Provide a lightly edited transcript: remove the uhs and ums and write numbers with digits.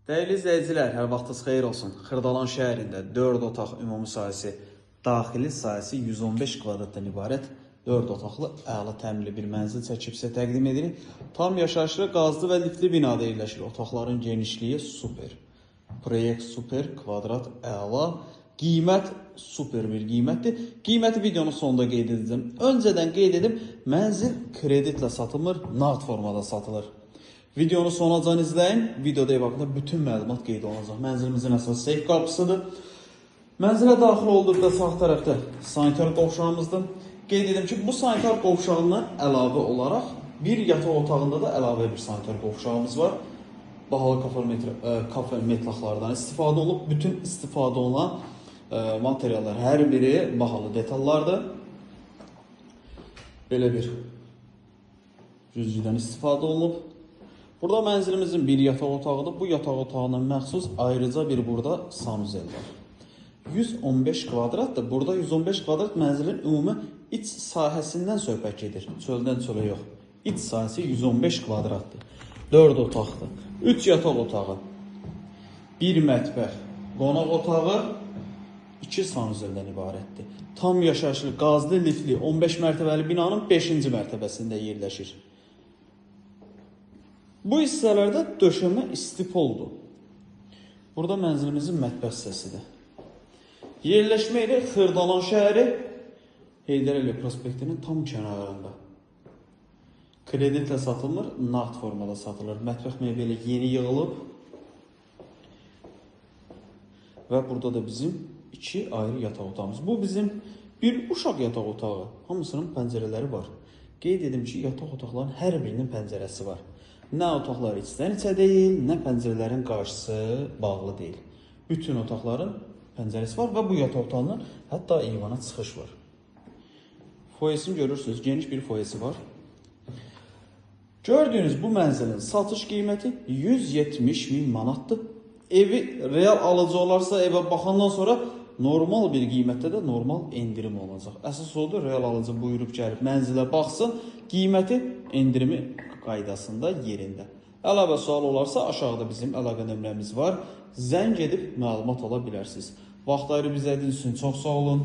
Dəyərli izləyicilər, hər vaxtınız xeyir olsun. Xırdalan şəhərində 4 otaq ümumi sahəsi, daxili sahəsi 115 kvadratdan ibarət 4 otaqlı əla təmirli bir mənzil çəkib sizə təqdim edirik. Tam yaşayışlı, qazlı və liftli binada yerləşir. Otaqların genişliyi super. Proyekt super, kvadrat əla. Qiymət super bir qiymətdir. Qiyməti videonun sonunda qeyd edəcəm. Öncədən qeyd edim, mənzil kreditlə satılmır, nağd formada satılır. Videonu sonacan izləyin. Videoda ev haqqında bütün məlumat qeyd olunacaq. Mənzilimizin əsas seyf qapısıdır. Mənzilə daxil olduqda sağ tərəfdə sanitar qovşağımızdır. Qeyd edim ki, bu sanitar qovşağına əlavə olaraq bir yataq otağında da əlavə bir sanitar qovşağımız var. Bahalı kafe metlaqlardan istifadə olub. Bütün istifadə olunan materiallar hər biri bahalı detallardır. Belə bir cüzgüdən istifadə olunub. Burada mənzilimizin bir yataq otağıdır. Bu yataq otağına məxsus ayrıca bir burada sanuzel var. 115 kvadratdır. Burada 115 kvadrat mənzilin ümumi iç sahəsindən söhbət gedir. Çöldən çölə yox. İç sahəsi 115 kvadratdır. 4 otaqdır. 3 yataq otağı, 1 mətbəx, qonaq otağı, 2 sanuzeldən ibarətdir. Tam yaşayışlı, qazlı, liftli 15 mərtəbəli binanın 5-ci mərtəbəsində yerləşir. Bu hissələrdə döşəmə istipoldur. Burada mənzilimizin mətbəx hissəsidir. Yerləşmə ilə Xırdalan şəhəri Heydər Əliyev prospektinin tam kənarında. Kreditlə satılmır, nağd formada satılır. Mətbəx mebeli yeni yığılıb. Və burada da bizim 2 ayrı yataq otağımız. Bu bizim bir uşaq yataq otağı. Hamısının pəncərələri var. Qeyd edim ki, yataq otaqların hər birinin pəncərəsi var. Nə otaqlar içdən içə deyil, nə pəncərələrin qarşısı bağlı deyil. Bütün otaqların pəncərəsi var və bu yataq otağından hətta eyvana çıxış var. Foyesini görürsünüz, geniş bir foyesi var. Gördüyünüz bu mənzilin satış qiyməti 170 min manatdır. Evi real alıcı olarsa evə baxandan sonra normal bir qiymətdə də normal endirim olacaq. Əsas odur, real alıcı buyurub gəlib mənzilə baxsın, qiyməti endirimi qaydasında yerində. Əlavə sual olarsa aşağıda bizim əlaqə nömrəmiz var. Zəng edib məlumat ala bilərsiniz. Vaxt ayırıb izlədiyiniz üçün çox sağ olun.